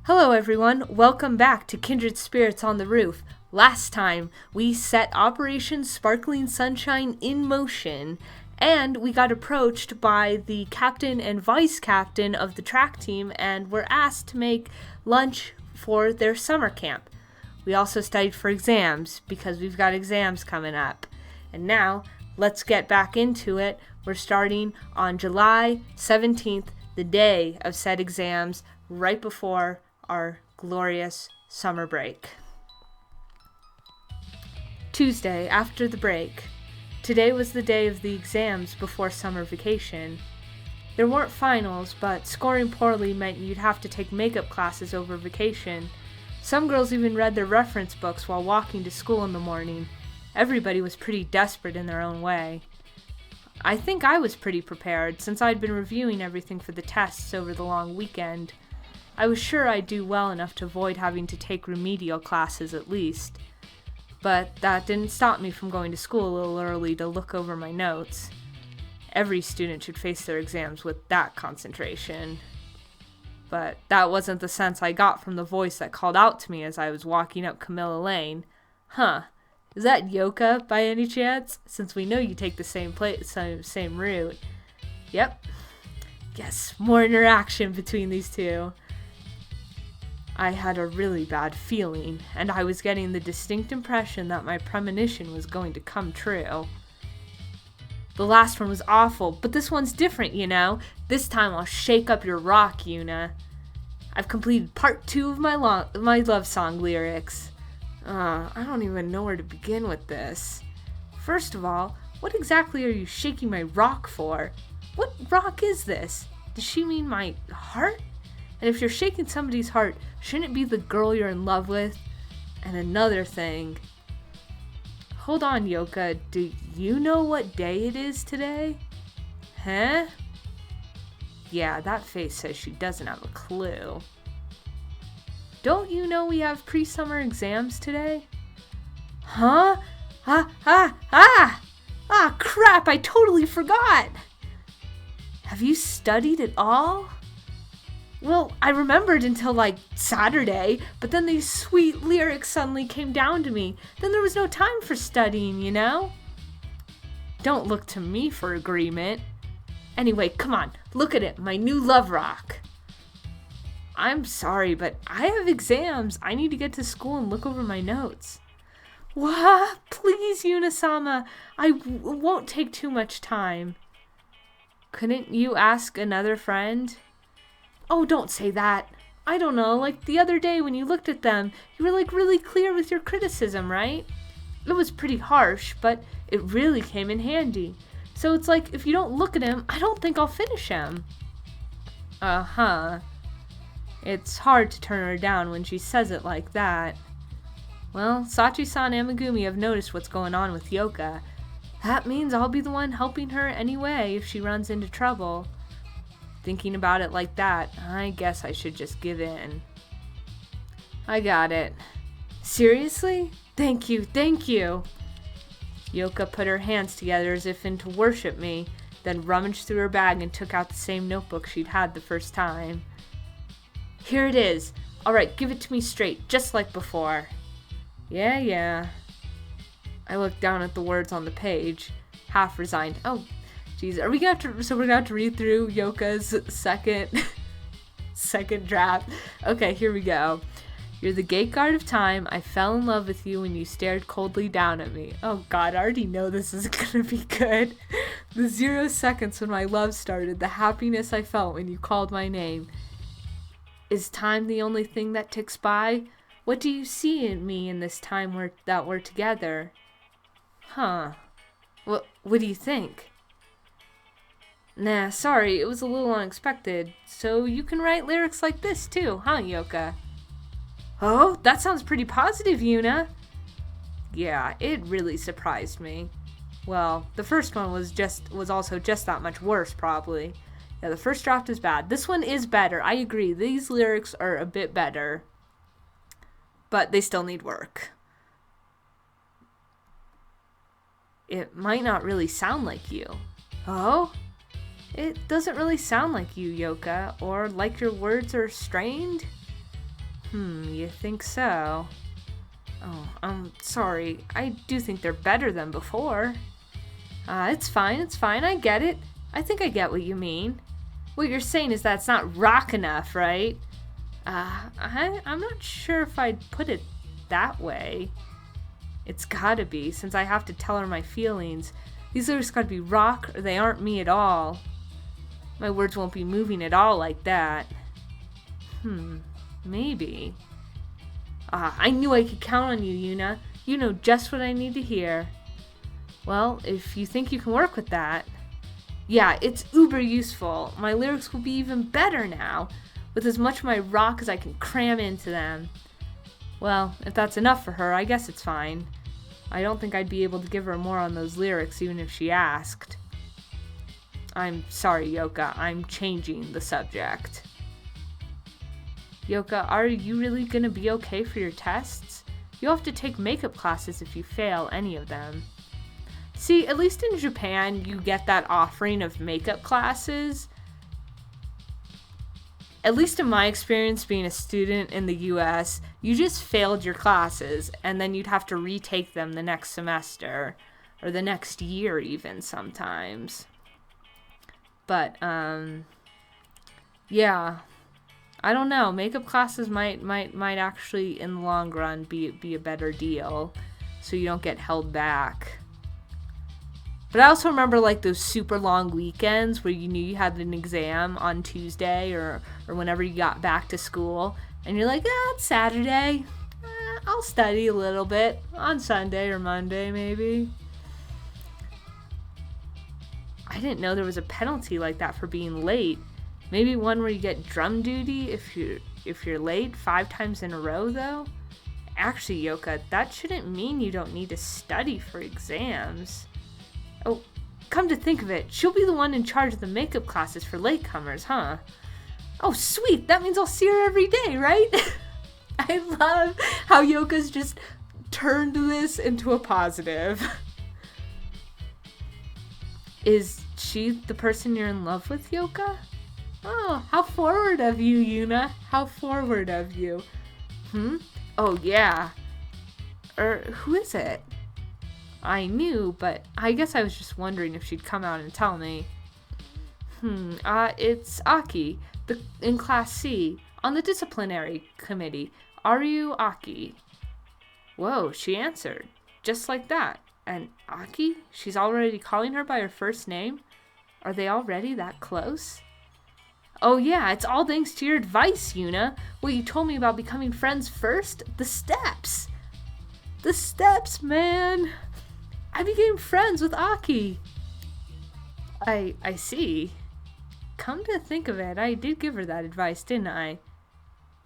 Hello everyone, welcome back to Kindred Spirits on the Roof. Last time, we set Operation Sparkling Sunshine in motion, and we got approached by the captain and vice captain of the track team and were asked to make lunch for their summer camp. We also studied for exams, because we've got exams coming up. And now, let's get back into it. We're starting on July 17th, the day of said exams, right before our glorious summer break. Tuesday, after the break. Today was the day of the exams before summer vacation. There weren't finals, but scoring poorly meant you'd have to take makeup classes over vacation. Some girls even read their reference books while walking to school in the morning. Everybody was pretty desperate in their own way. I think I was pretty prepared, since I'd been reviewing everything for the tests over the long weekend. I was sure I'd do well enough to avoid having to take remedial classes at least. But that didn't stop me from going to school a little early to look over my notes. Every student should face their exams with that concentration. But that wasn't the sense I got from the voice that called out to me as I was walking up Camilla Lane. Is that Youka by any chance? Since we know you take the same route. Yep. Yes, more interaction between these two. I had a really bad feeling, and I was getting the distinct impression that my premonition was going to come true. The last one was awful, but this one's different, you know? This time I'll shake up your rock, Yuna. I've completed part 2 of my love song lyrics. I don't even know where to begin with this. First of all, what exactly are you shaking my rock for? What rock is this? Does she mean my heart? And if you're shaking somebody's heart, shouldn't it be the girl you're in love with? And another thing. Hold on, Youka. Do you know what day it is today? Huh? Yeah, that face says she doesn't have a clue. Don't you know we have pre-summer exams today? Huh? Crap, I totally forgot! Have you studied at all? Well, I remembered until Saturday, but then these sweet lyrics suddenly came down to me. Then there was no time for studying, you know? Don't look to me for agreement. Anyway, come on, look at it, my new love rock. I'm sorry, but I have exams. I need to get to school and look over my notes. What? Please, Yuna-sama, won't take too much time. Couldn't you ask another friend? Oh, don't say that. I don't know, like the other day when you looked at them, you were really clear with your criticism, right? It was pretty harsh, but it really came in handy. So it's like, if you don't look at him, I don't think I'll finish him. It's hard to turn her down when she says it like that. Well, Sachi-san and Megumi have noticed what's going on with Youka. That means I'll be the one helping her anyway if she runs into trouble. Thinking about it like that, I guess I should just give in. I got it. Seriously? Thank you. Youka put her hands together as if in to worship me, then rummaged through her bag and took out the same notebook she'd had the first time. Here it is. Alright, give it to me straight, just like before. Yeah. I looked down at the words on the page, half resigned. Oh, jeez, we're gonna have to read through Yoka's second draft. Okay, here we go. You're the gate guard of time. I fell in love with you when you stared coldly down at me. Oh god, I already know this is gonna be good. The 0 seconds when my love started, the happiness I felt when you called my name. Is time the only thing that ticks by? What do you see in me in this time that we're together? What do you think? Nah, sorry, it was a little unexpected. So you can write lyrics like this too, huh, Youka? Oh, that sounds pretty positive, Yuna. Yeah, it really surprised me. Well, the first one was also just that much worse, probably. Yeah, the first draft is bad. This one is better, I agree. These lyrics are a bit better. But they still need work. It might not really sound like you. Oh? It doesn't really sound like you, Youka, or like your words are strained. You think so? Oh, I'm sorry. I do think they're better than before. It's fine, I get it. I think I get what you mean. What you're saying is that it's not rock enough, right? I'm not sure if I'd put it that way. It's gotta be, since I have to tell her my feelings. These lyrics gotta be rock or they aren't me at all. My words won't be moving at all like that. Maybe. I knew I could count on you, Yuna. You know just what I need to hear. Well, if you think you can work with that. Yeah, it's uber useful. My lyrics will be even better now, with as much of my rock as I can cram into them. Well, if that's enough for her, I guess it's fine. I don't think I'd be able to give her more on those lyrics even if she asked. I'm sorry, Youka. I'm changing the subject. Youka, are you really gonna be okay for your tests? You'll have to take makeup classes if you fail any of them. See, at least in Japan, you get that offering of makeup classes. At least in my experience being a student in the US, you just failed your classes and then you'd have to retake them the next semester or the next year even sometimes. But, yeah, I don't know. Makeup classes might actually, in the long run, be a better deal, so you don't get held back. But I also remember like those super long weekends where you knew you had an exam on Tuesday or whenever you got back to school, and you're like, it's Saturday. I'll study a little bit on Sunday or Monday maybe. I didn't know there was a penalty like that for being late. Maybe one where you get drum duty if you're late 5 times in a row, though? Actually, Youka, that shouldn't mean you don't need to study for exams. Oh, come to think of it, she'll be the one in charge of the makeup classes for latecomers, huh? Oh, sweet, that means I'll see her every day, right? I love how Youka's just turned this into a positive. Is she the person you're in love with, Youka? Oh, how forward of you, Yuna. How forward of you. Oh, yeah. Who is it? I knew, but I guess I was just wondering if she'd come out and tell me. It's Aki, in Class C, on the disciplinary committee. Are you Aki? Whoa, she answered. Just like that. And Aki? She's already calling her by her first name? Are they already that close? Oh yeah, it's all thanks to your advice, Yuna. What you told me about becoming friends first? The steps! The steps, man! I became friends with Aki. I see. Come to think of it, I did give her that advice, didn't I?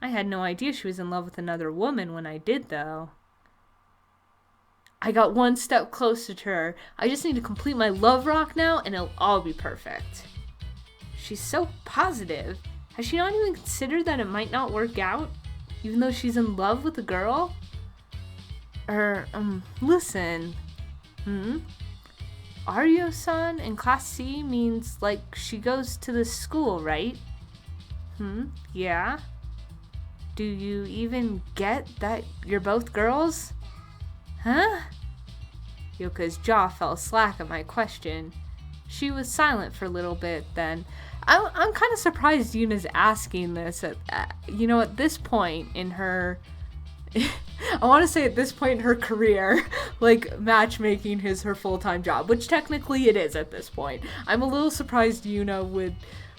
I had no idea she was in love with another woman when I did, though. I got one step closer to her. I just need to complete my love rock now, and it'll all be perfect. She's so positive. Has she not even considered that it might not work out, even though she's in love with a girl? Listen. Aryo-san in Class C means, like, she goes to this school, right? Yeah? Do you even get that you're both girls? Huh? Yoka's jaw fell slack at my question. She was silent for a little bit then. I'm kind of surprised Yuna's asking this at this point in her... I want to say at this point in her career, like, matchmaking is her full-time job, which technically it is at this point. I'm a little surprised Yuna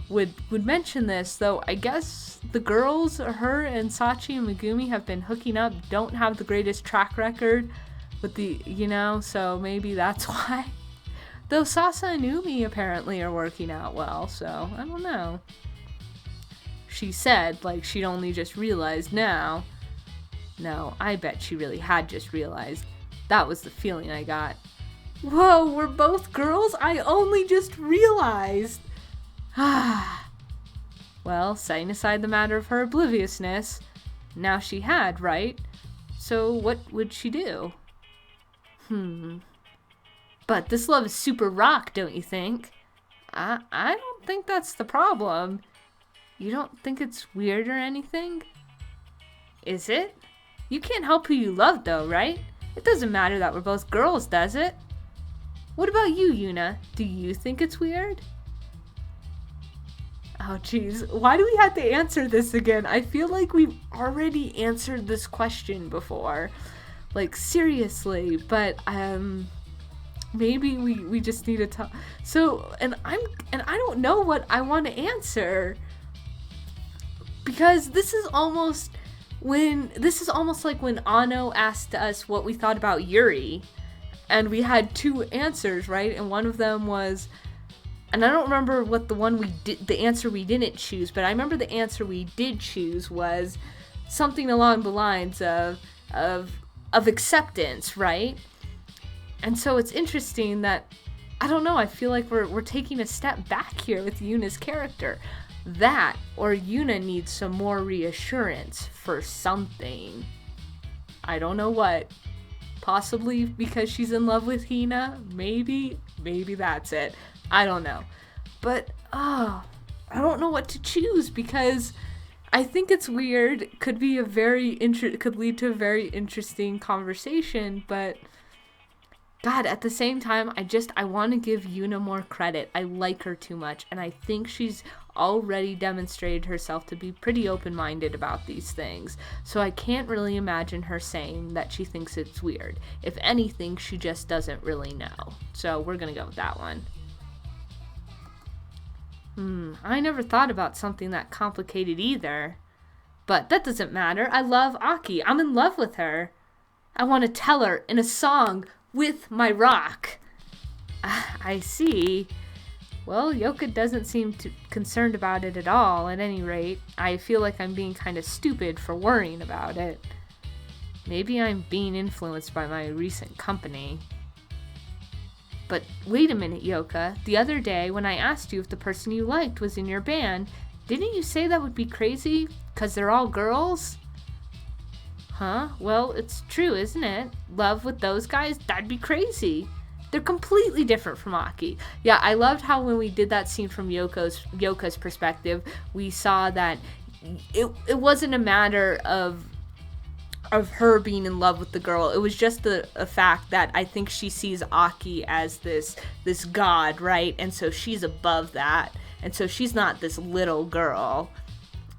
would mention this, though I guess the girls, her and Sachi and Megumi have been hooking up, don't have the greatest track record with the, so maybe that's why. Though Sasa and Umi apparently are working out well, so I don't know. She said, like, she'd only just realized now. No, I bet she really had just realized. That was the feeling I got. Whoa, we're both girls? I only just realized. Well, setting aside the matter of her obliviousness, now she had, right? So what would she do? But this love is super rock, don't you think? I don't think that's the problem. You don't think it's weird or anything? Is it? You can't help who you love, though, right? It doesn't matter that we're both girls, does it? What about you, Yuna? Do you think it's weird? Oh, jeez. Why do we have to answer this again? I feel like we've already answered this question before. Like, seriously. But, maybe we just need to talk. So, and I don't know what I want to answer. Because this is almost like when Ano asked us what we thought about Yuri. And we had two answers, right? And one of them was, and I don't remember what the answer we didn't choose, but I remember the answer we did choose was something along the lines of acceptance, right? And so it's interesting that, I don't know, I feel like we're taking a step back here with Yuna's character. That, or Yuna needs some more reassurance for something. I don't know what. Possibly because she's in love with Hina. Maybe that's it. I don't know. But, I don't know what to choose because I think it's weird. Could be could lead to a very interesting conversation, but God, at the same time, I want to give Yuna more credit. I like her too much, and I think she's already demonstrated herself to be pretty open-minded about these things. So I can't really imagine her saying that she thinks it's weird. If anything, she just doesn't really know. So we're going to go with that one. I never thought about something that complicated either. But that doesn't matter. I love Aki. I'm in love with her. I want to tell her in a song with my rock. I see. Well, Youka doesn't seem too concerned about it at all. At any rate, I feel like I'm being kind of stupid for worrying about it. Maybe I'm being influenced by my recent company. But wait a minute, Youka. The other day, when I asked you if the person you liked was in your band, didn't you say that would be crazy? 'Cause they're all girls? Huh? Well, it's true, isn't it? Love with those guys? That'd be crazy. They're completely different from Aki. Yeah, I loved how when we did that scene from Yoka's perspective, we saw that it wasn't a matter of her being in love with the girl. It was just a fact that I think she sees Aki as this god, right? And so she's above that. And so she's not this little girl.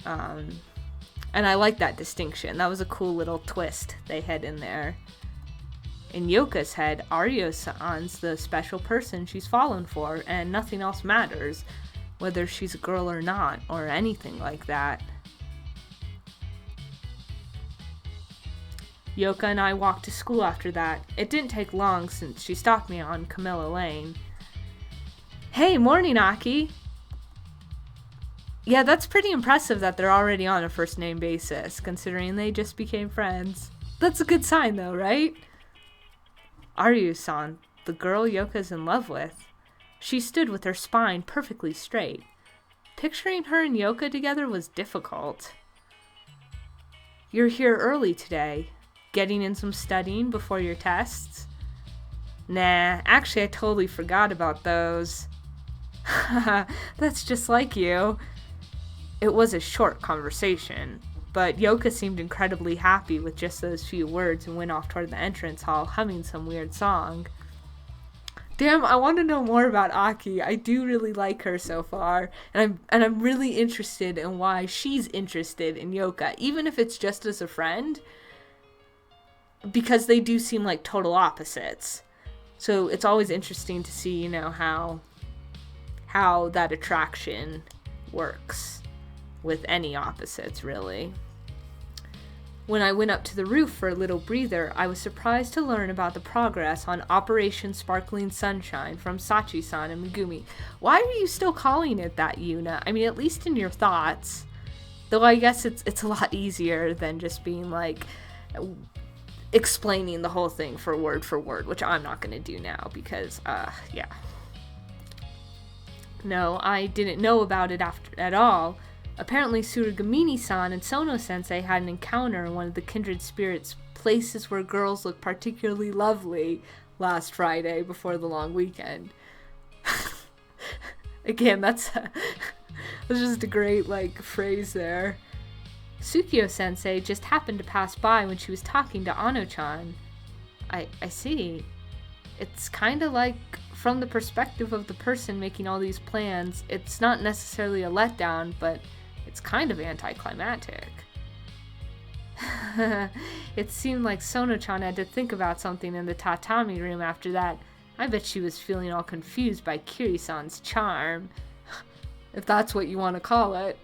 And I like that distinction. That was a cool little twist they had in there. In Yoka's head, Aryo-san's the special person she's fallen for, and nothing else matters, whether she's a girl or not, or anything like that. Youka and I walked to school after that. It didn't take long since she stopped me on Camilla Lane. Hey, morning, Aki! Yeah, that's pretty impressive that they're already on a first-name basis, considering they just became friends. That's a good sign, though, right? Aryu-san, the girl Yoka's in love with. She stood with her spine perfectly straight. Picturing her and Youka together was difficult. You're here early today. Getting in some studying before your tests? Nah, actually I totally forgot about those. That's just like you. It was a short conversation, but Youka seemed incredibly happy with just those few words and went off toward the entrance hall humming some weird song. Damn, I want to know more about Aki. I do really like her so far, and I'm really interested in why she's interested in Youka, even if it's just as a friend, because they do seem like total opposites. So it's always interesting to see, how that attraction works with any opposites, really. When I went up to the roof for a little breather, I was surprised to learn about the progress on Operation Sparkling Sunshine from Sachi-san and Megumi. Why are you still calling it that, Yuna? I mean, at least in your thoughts. Though I guess it's a lot easier than just being like explaining the whole thing for word, which I'm not going to do now because, yeah. No, I didn't know about it at all. Apparently, Tsurugamini-san and Sono-sensei had an encounter in one of the Kindred spirits' places where girls look particularly lovely last Friday before the long weekend. Again, that's just a great, phrase there. Tsukio-sensei just happened to pass by when she was talking to Ano-chan. I see. It's kind of like, from the perspective of the person making all these plans, it's not necessarily a letdown, but it's kind of anticlimactic. It seemed like Sono-chan had to think about something in the tatami room after that. I bet she was feeling all confused by Kiri-san's charm. If that's what you want to call it.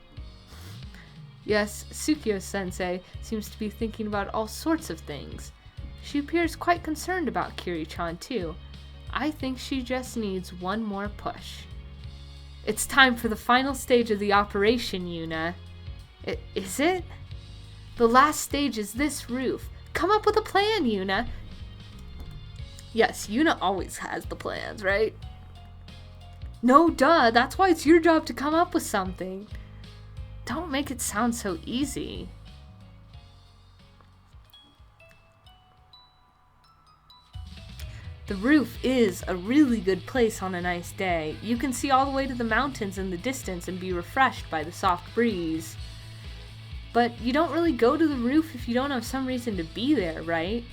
Yes, Tsukio-sensei seems to be thinking about all sorts of things. She appears quite concerned about Kiri-chan too. I think she just needs one more push. It's time for the final stage of the operation, Yuna. Is it? The last stage is this roof. Come up with a plan, Yuna. Yes, Yuna always has the plans, right? No, duh. That's why it's your job to come up with something. Don't make it sound so easy. The roof is a really good place on a nice day. You can see all the way to the mountains in the distance and be refreshed by the soft breeze. But you don't really go to the roof if you don't have some reason to be there, right?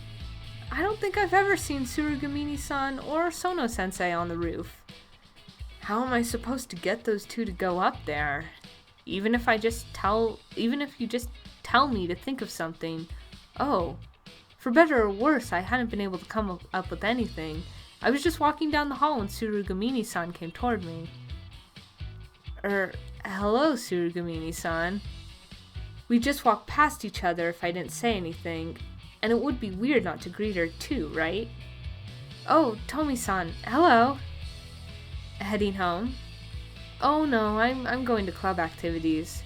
I don't think I've ever seen Tsurugamini-san or Sono-sensei on the roof. How am I supposed to get those two to go up there? Even if you just tell me to think of something. Oh, for better or worse, I hadn't been able to come up with anything. I was just walking down the hall when Tsurugamini-san came toward me. Hello, Tsurugamini-san. We just walked past each other if I didn't say anything, and it would be weird not to greet her too, right? Oh, Tomi-san, hello. Heading home? Oh no, I'm going to club activities.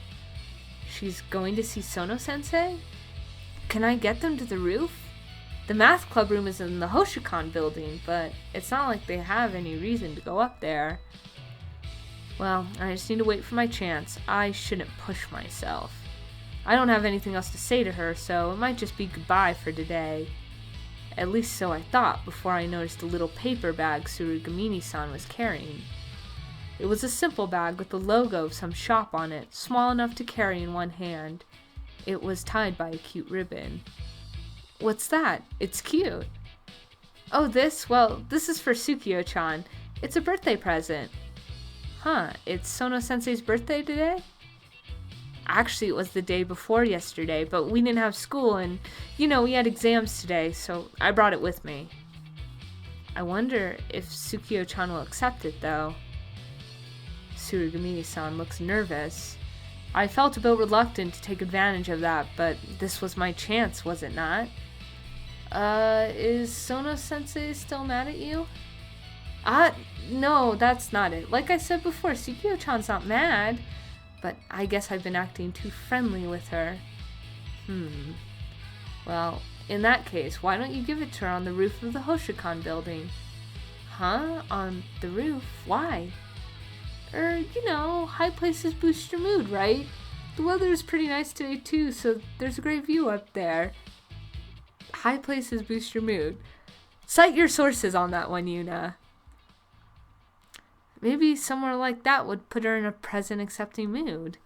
She's going to see Sono-sensei? Can I get them to the roof? The math club room is in the Hoshikan building, but it's not like they have any reason to go up there. Well, I just need to wait for my chance. I shouldn't push myself. I don't have anything else to say to her, so it might just be goodbye for today. At least so I thought before I noticed the little paper bag Tsurugamini-san was carrying. It was a simple bag with the logo of some shop on it, small enough to carry in one hand. It was tied by a cute ribbon. What's that? It's cute. Oh, this? Well, this is for Tsukio-chan. It's a birthday present. Huh, it's Sono-sensei's birthday today? Actually, it was the day before yesterday, but we didn't have school and, we had exams today, so I brought it with me. I wonder if Tsukio-chan will accept it, though. Tsurugamini-san looks nervous. I felt a bit reluctant to take advantage of that, but this was my chance, was it not? Is Sono-sensei still mad at you? No, that's not it. Like I said before, Tsukio-chan's not mad, but I guess I've been acting too friendly with her. Well, in that case, why don't you give it to her on the roof of the Hoshikan building? Huh? On the roof? Why? High places boost your mood, right? The weather is pretty nice today too, so there's a great view up there. High places boost your mood. Cite your sources on that one, Yuna. Maybe somewhere like that would put her in a present-accepting mood.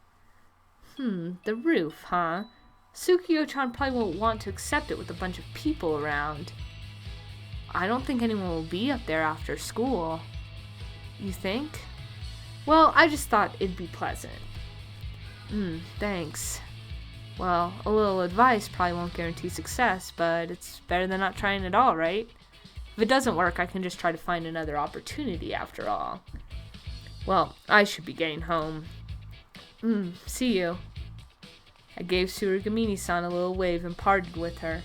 The roof, huh? Tsukio-chan probably won't want to accept it with a bunch of people around. I don't think anyone will be up there after school. You think? Well, I just thought it'd be pleasant. Thanks. Well, a little advice probably won't guarantee success, but it's better than not trying at all, right? If it doesn't work, I can just try to find another opportunity after all. Well, I should be getting home. See you. I gave Tsurugamini-san a little wave and parted with her.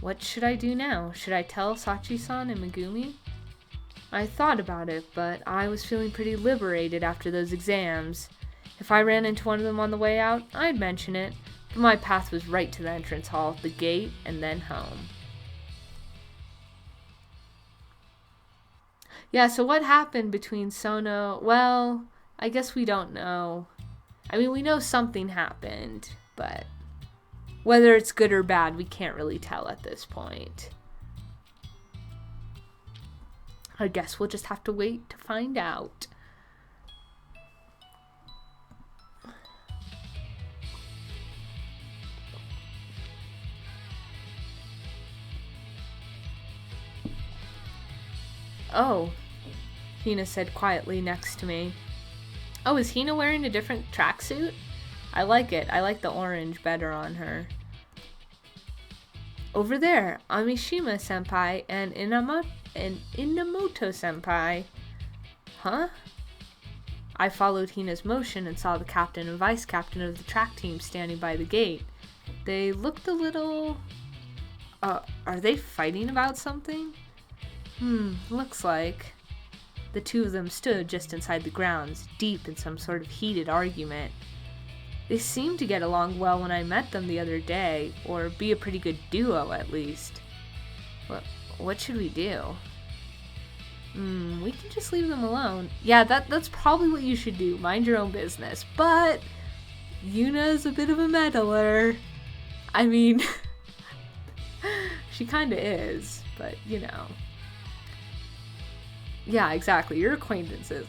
What should I do now? Should I tell Sachi-san and Megumi? I thought about it, but I was feeling pretty liberated after those exams. If I ran into one of them on the way out, I'd mention it, but my path was right to the entrance hall, the gate, and then home. Yeah, so what happened between Sono? Well, I guess we don't know. I mean, we know something happened, but whether it's good or bad, we can't really tell at this point. I guess we'll just have to wait to find out. Oh, Hina said quietly next to me. Oh, is Hina wearing a different tracksuit? I like it. I like the orange better on her. Over there, Amishima-senpai and Inamoto-senpai. Huh? I followed Hina's motion and saw the captain and vice captain of the track team standing by the gate. They looked a little... are they fighting about something? Looks like. The two of them stood just inside the grounds, deep in some sort of heated argument. They seemed to get along well when I met them the other day, or be a pretty good duo at least. What should we do? We can just leave them alone. Yeah, that's probably what you should do. Mind your own business. But Yuna's a bit of a meddler. I mean, she kinda is, but you know. Yeah, exactly. Your acquaintances,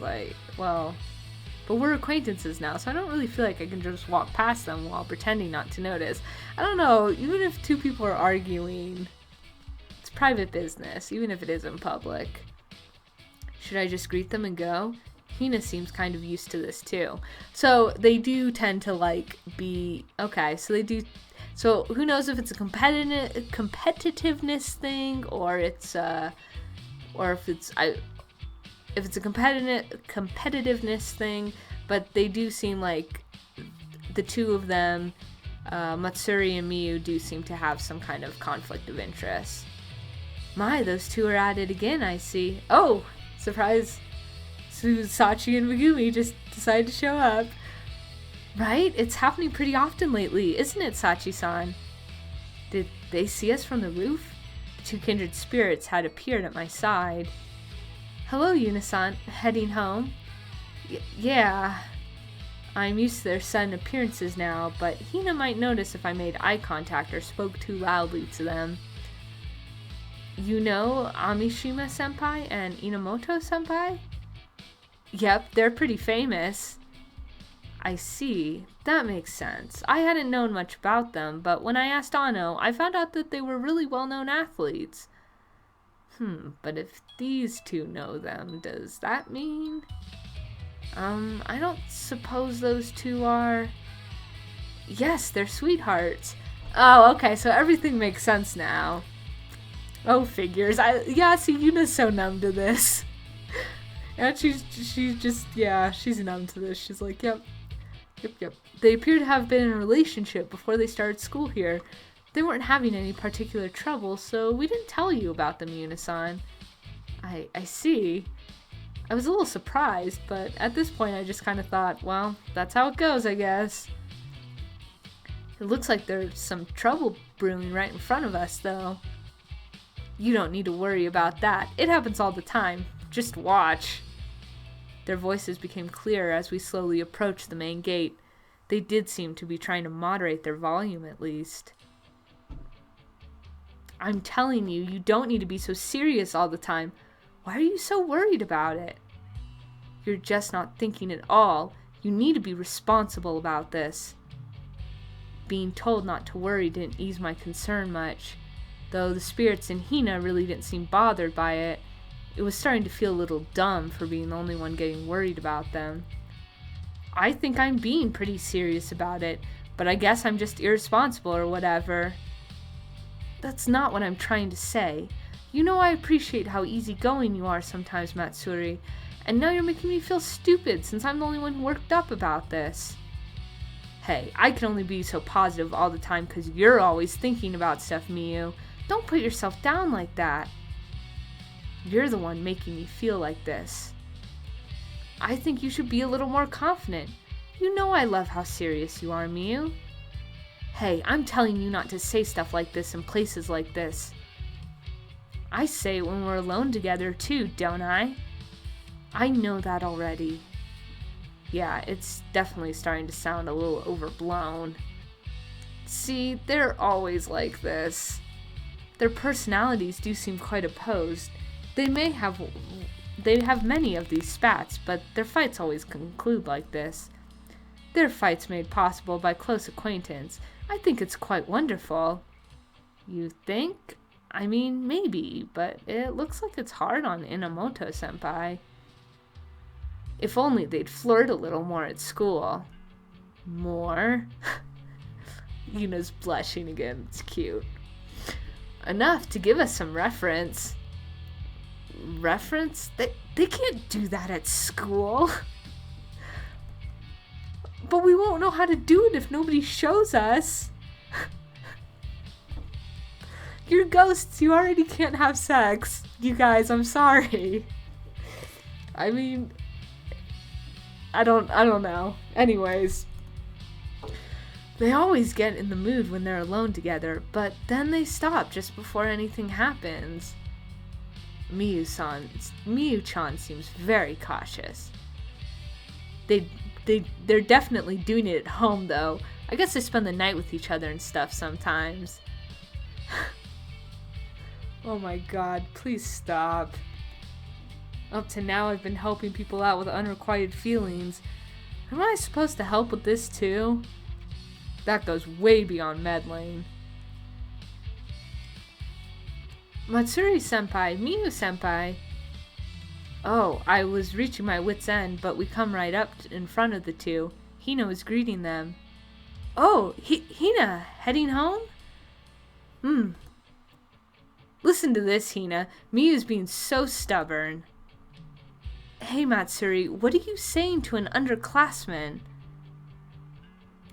but we're acquaintances now, so I don't really feel like I can just walk past them while pretending not to notice. I don't know, even if two people are arguing, it's private business, even if it is in public. Should I just greet them and go? Hina seems kind of used to this too. So they do tend to be, okay, so they do, so who knows if it's a competitiveness thing, or it's, if it's a competitiveness thing, but they do seem like the two of them, Matsuri and Miyu, do seem to have some kind of conflict of interest. My, those two are at it again, I see. Oh, surprise. Sachi and Megumi just decided to show up. Right? It's happening pretty often lately, isn't it, Sachi-san? Did they see us from the roof? The two kindred spirits had appeared at my side. Hello, Yuna-san. Heading home? Yeah. I'm used to their sudden appearances now, but Hina might notice if I made eye contact or spoke too loudly to them. You know Amishima-senpai and Inamoto-senpai? Yep, they're pretty famous. I see. That makes sense. I hadn't known much about them, but when I asked Ano, I found out that they were really well-known athletes. But if these two know them, does that mean? I don't suppose those two are... Yes, they're sweethearts. Oh, okay, so everything makes sense now. Oh, figures. Yeah, see, Yuna's so numb to this. And she's numb to this. She's like, yep. They appear to have been in a relationship before they started school here. They weren't having any particular trouble, so we didn't tell you about them, Yuna-san. I see. I was a little surprised, but at this point I just kind of thought, well, that's how it goes, I guess. It looks like there's some trouble brewing right in front of us, though. You don't need to worry about that. It happens all the time. Just watch. Their voices became clearer as we slowly approached the main gate. They did seem to be trying to moderate their volume, at least. I'm telling you, you don't need to be so serious all the time. Why are you so worried about it? You're just not thinking at all. You need to be responsible about this. Being told not to worry didn't ease my concern much, though the spirits in Hina really didn't seem bothered by it. It was starting to feel a little dumb for being the only one getting worried about them. I think I'm being pretty serious about it, but I guess I'm just irresponsible or whatever. That's not what I'm trying to say. You know I appreciate how easygoing you are sometimes, Matsuri, and now you're making me feel stupid since I'm the only one worked up about this. Hey, I can only be so positive all the time because you're always thinking about stuff, Miyu. Don't put yourself down like that. You're the one making me feel like this. I think you should be a little more confident. You know I love how serious you are, Miyu. Hey, I'm telling you not to say stuff like this in places like this. I say it when we're alone together too, don't I? I know that already. Yeah, it's definitely starting to sound a little overblown. See, they're always like this. Their personalities do seem quite opposed. They have many of these spats, but their fights always conclude like this. Their fights made possible by close acquaintance. I think it's quite wonderful. You think? I mean, maybe, but it looks like it's hard on Inamoto-senpai. If only they'd flirt a little more at school. More? Yuna's blushing again. It's cute. Enough to give us some reference. Reference? They can't do that at school. But we won't know how to do it if nobody shows us. You're ghosts. You already can't have sex. You guys, I'm sorry. I mean, I don't know. Anyways, they always get in the mood when they're alone together, but then they stop just before anything happens. Miyu-chan seems very cautious. They're definitely doing it at home, though. I guess they spend the night with each other and stuff sometimes. Oh my god, please stop. Up to now, I've been helping people out with unrequited feelings. Am I supposed to help with this too? That goes way beyond meddling. Matsuri-senpai, Miyu-senpai. Oh, I was reaching my wit's end, but we come right up in front of the two. Hina was greeting them. Oh, Hina, heading home? Listen to this, Hina. Miyu's being so stubborn. Hey, Matsuri, what are you saying to an underclassman?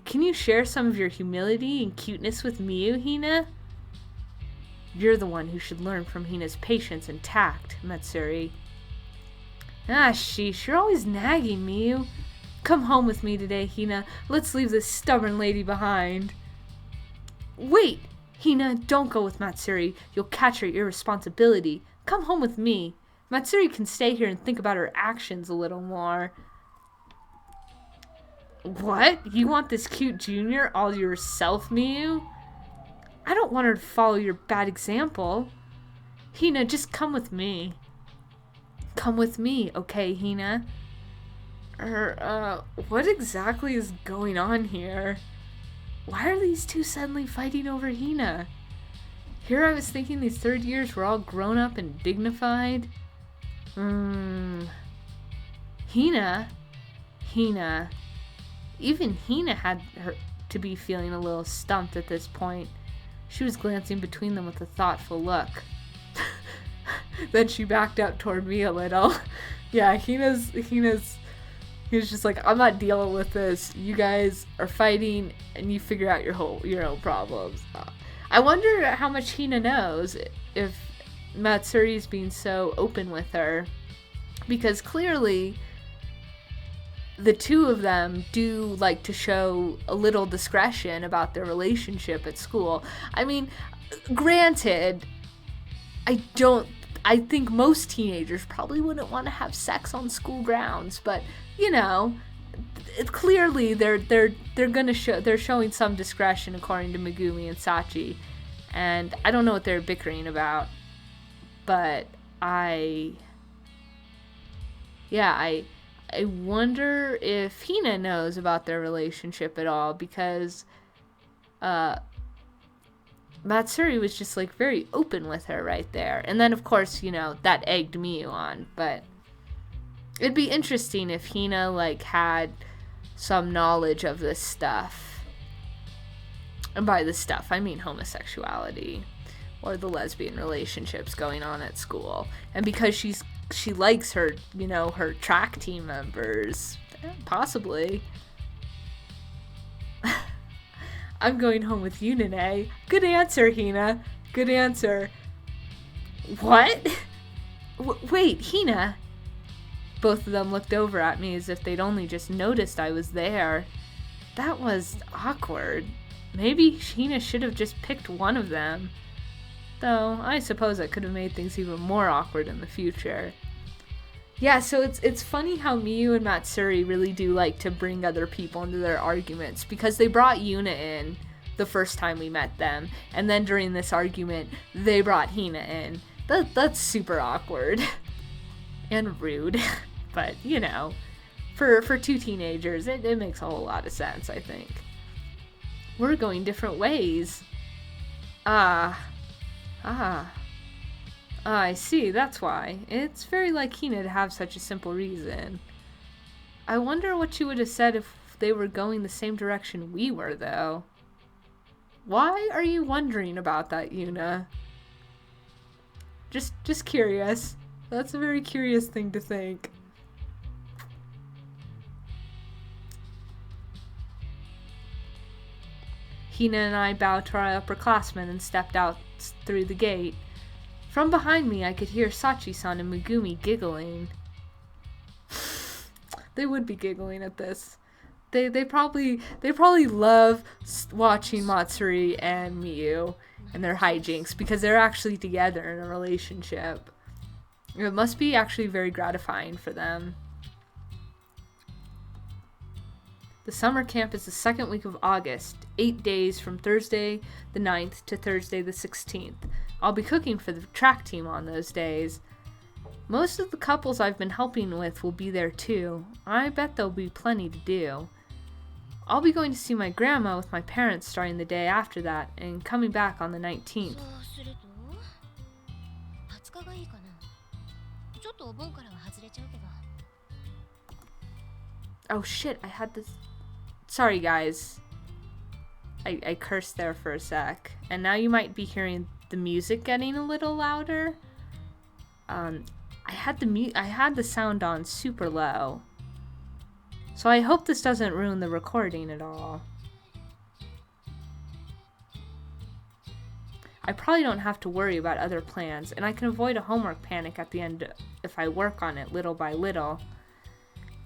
Can you share some of your humility and cuteness with Miyu, Hina? You're the one who should learn from Hina's patience and tact, Matsuri. Ah, sheesh, you're always nagging, Miyu. Come home with me today, Hina. Let's leave this stubborn lady behind. Wait! Hina, don't go with Matsuri. You'll catch her irresponsibility. Come home with me. Matsuri can stay here and think about her actions a little more. What? You want this cute junior all yourself, Miyu? I don't want her to follow your bad example. Hina, just come with me. Come with me, okay, Hina? What exactly is going on here? Why are these two suddenly fighting over Hina? Here I was thinking these third years were all grown up and dignified. Hina. Even Hina had her to be feeling a little stumped at this point. She was glancing between them with a thoughtful look. Then she backed up toward me a little. Yeah, he was just like, I'm not dealing with this. You guys are fighting and you figure out your own problems. I wonder how much Hina knows if Matsuri's being so open with her. Because clearly the two of them do like to show a little discretion about their relationship at school. I mean, granted, I think most teenagers probably wouldn't want to have sex on school grounds, but you know, clearly they're showing some discretion according to Megumi and Sachi, and I don't know what they're bickering about, but I wonder if Hina knows about their relationship at all, because Matsuri was just like very open with her right there. And then of course, you know, that egged Miyu on, but it'd be interesting if Hina like had some knowledge of this stuff. And by this stuff, I mean homosexuality or the lesbian relationships going on at school. And because she likes her, you know, her track team members, possibly. I'm going home with Yurirei. Good answer, Hina. Good answer. What? Wait, Hina. Both of them looked over at me as if they'd only just noticed I was there. That was awkward. Maybe Hina should have just picked one of them. Though, I suppose I could have made things even more awkward in the future. Yeah, so it's funny how Miyu and Matsuri really do like to bring other people into their arguments, because they brought Yuna in the first time we met them, and then during this argument, they brought Hina in. That's super awkward. And rude. But, you know, for two teenagers, it makes a whole lot of sense, I think. We're going different ways. Ah. I see, that's why. It's very like Hina to have such a simple reason. I wonder what she would have said if they were going the same direction we were, though. Why are you wondering about that, Yuna? Just curious. That's a very curious thing to think. Hina and I bowed to our upperclassmen and stepped out through the gate. From behind me, I could hear Sachi-san and Megumi giggling. They would be giggling at this. They probably love watching Matsuri and Miyu and their hijinks because they're actually together in a relationship. It must be actually very gratifying for them. The summer camp is the second week of August, 8 days from Thursday the 9th to Thursday the 16th. I'll be cooking for the track team on those days. Most of the couples I've been helping with will be there too. I bet there'll be plenty to do. I'll be going to see my grandma with my parents starting the day after that and coming back on the 19th. Oh shit, I had this... Sorry guys. I cursed there for a sec. And now you might be hearing the music getting a little louder. I had the sound on super low. So I hope this doesn't ruin the recording at all. I probably don't have to worry about other plans, and I can avoid a homework panic at the end if I work on it little by little.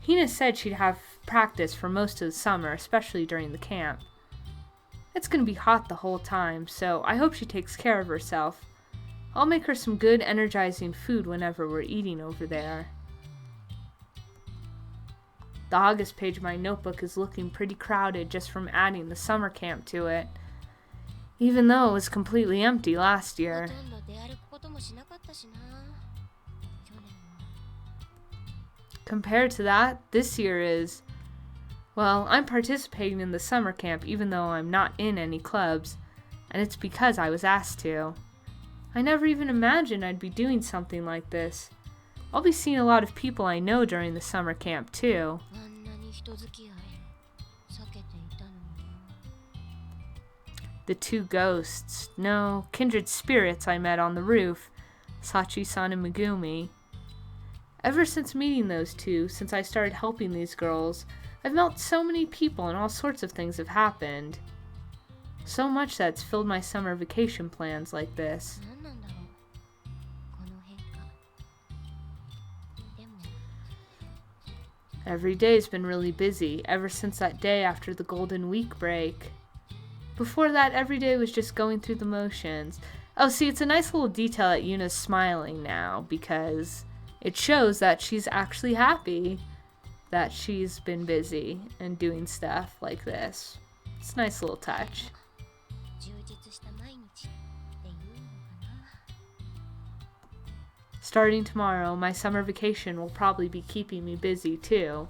Hina said she'd have practice for most of the summer, especially during the camp. It's going to be hot the whole time, so I hope she takes care of herself. I'll make her some good, energizing food whenever we're eating over there. The August page of my notebook is looking pretty crowded just from adding the summer camp to it, even though it was completely empty last year. Compared to that, this year is... Well, I'm participating in the summer camp even though I'm not in any clubs, and it's because I was asked to. I never even imagined I'd be doing something like this. I'll be seeing a lot of people I know during the summer camp too. The two ghosts, no, kindred spirits I met on the roof, Sachi-san and Megumi. Ever since meeting those two, since I started helping these girls, I've met so many people and all sorts of things have happened. So much that's filled my summer vacation plans like this. Every day's been really busy, ever since that day after the Golden Week break. Before that, every day was just going through the motions. Oh, see, it's a nice little detail that Yuna's smiling now, because it shows that she's actually happy that she's been busy and doing stuff like this. It's a nice little touch. Starting tomorrow, my summer vacation will probably be keeping me busy too.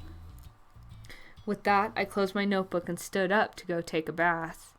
With that, I closed my notebook and stood up to go take a bath.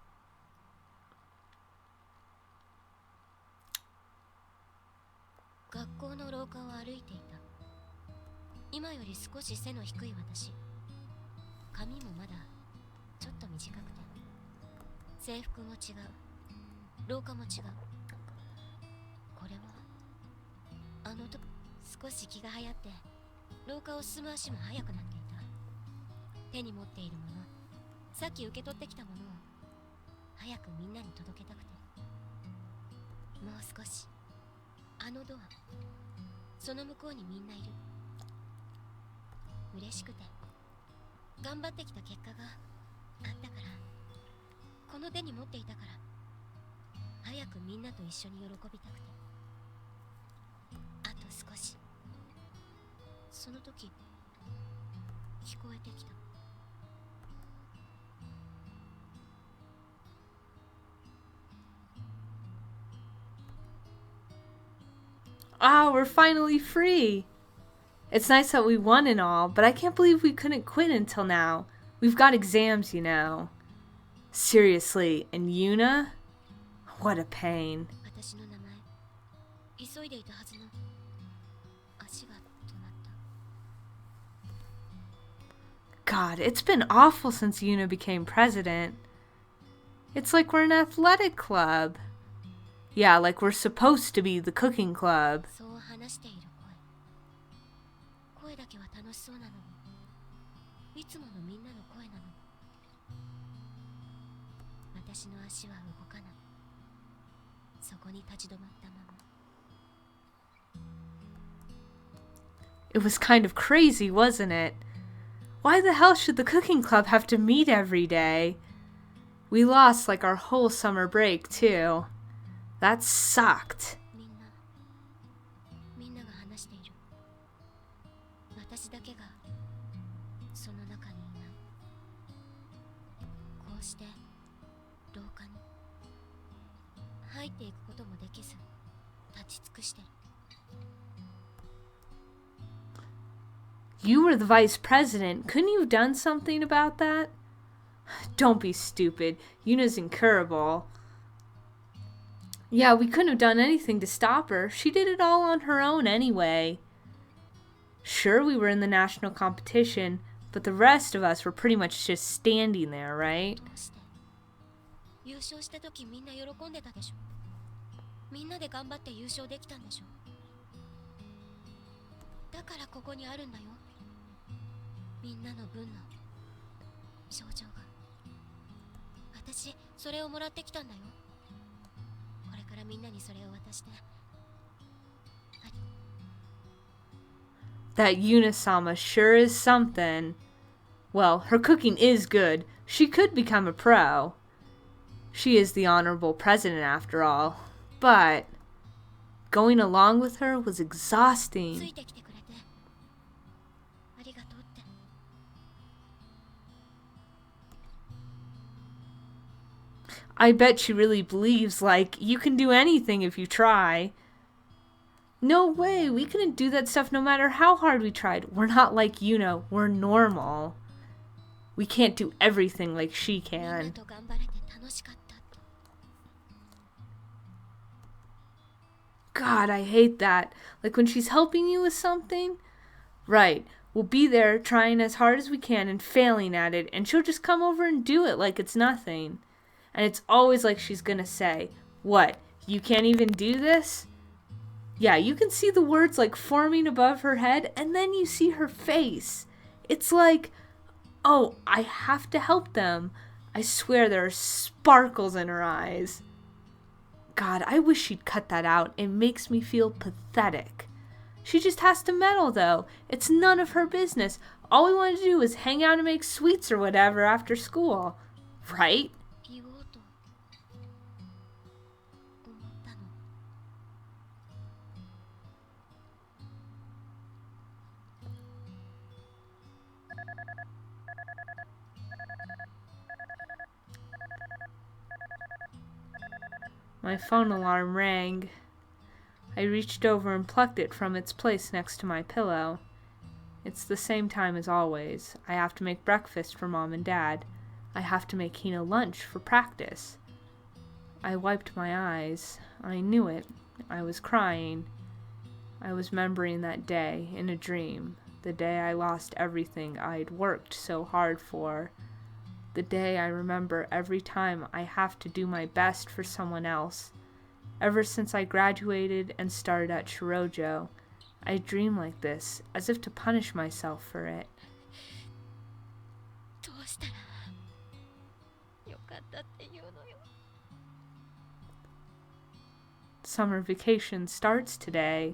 Ah, we're finally free! It's nice that we won and all, but I can't believe we couldn't quit until now. We've got exams, you know. Seriously, and Yuna? What a pain. 急いでいたはずの足が止まった。 God, it's been awful since Yuna became president. It's like we're an athletic club. Yeah, like we're supposed to be the cooking club. そう話している声だけは楽しそうなのに、いつものみんなの声なのに、私の足は動かない。そこに立ち止まったまま。 It was kind of crazy, wasn't it? Why the hell should the cooking club have to meet every day? We lost like our whole summer break, too. That sucked. みんなが話している。私だけがその中にいない。こうして廊下に入っていくこともできず、立ち尽くしてる。 You were the vice president. Couldn't you have done something about that? Don't be stupid. Yuna's incurable. Yeah, we couldn't have done anything to stop her. She did it all on her own anyway. Sure, we were in the national competition, but the rest of us were pretty much just standing there, right? 優勝した時みんな喜んでたでしょ。みんなで頑張って優勝できたんでしょ。だからここにあるんだよ。みんなの分の賞状が。私それをもらってきたんだよ。これからみんなにそれを渡して。That Yuna-sama sure is something. Well, her cooking is good. She could become a pro. She is the honorable president after all. But going along with her was exhausting. I bet she really believes, like, you can do anything if you try. No way, we couldn't do that stuff no matter how hard we tried. We're not like Yuna, we're normal. We can't do everything like she can. God, I hate that. Like when she's helping you with something. Right, we'll be there trying as hard as we can and failing at it, and she'll just come over and do it like it's nothing. And it's always like she's gonna say, "What, you can't even do this?" Yeah, you can see the words like forming above her head, and then you see her face. It's like, oh, I have to help them. I swear there are sparkles in her eyes. God, I wish she'd cut that out. It makes me feel pathetic. She just has to meddle, though. It's none of her business. All we want to do is hang out and make sweets or whatever after school. Right? My phone alarm rang. I reached over and plucked it from its place next to my pillow. It's the same time as always. I have to make breakfast for Mom and Dad. I have to make Hina lunch for practice. I wiped my eyes. I knew it. I was crying. I was remembering that day in a dream. The day I lost everything I'd worked so hard for. The day I remember every time I have to do my best for someone else. Ever since I graduated and started at Shirojo, I dream like this, as if to punish myself for it. Summer vacation starts today.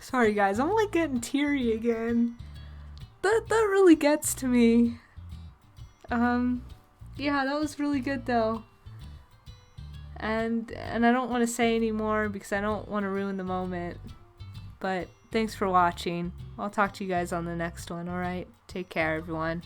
Sorry guys, I'm like getting teary again. That really gets to me. Yeah, that was really good though. And I don't want to say any more because I don't want to ruin the moment. But thanks for watching. I'll talk to you guys on the next one, alright? Take care, everyone.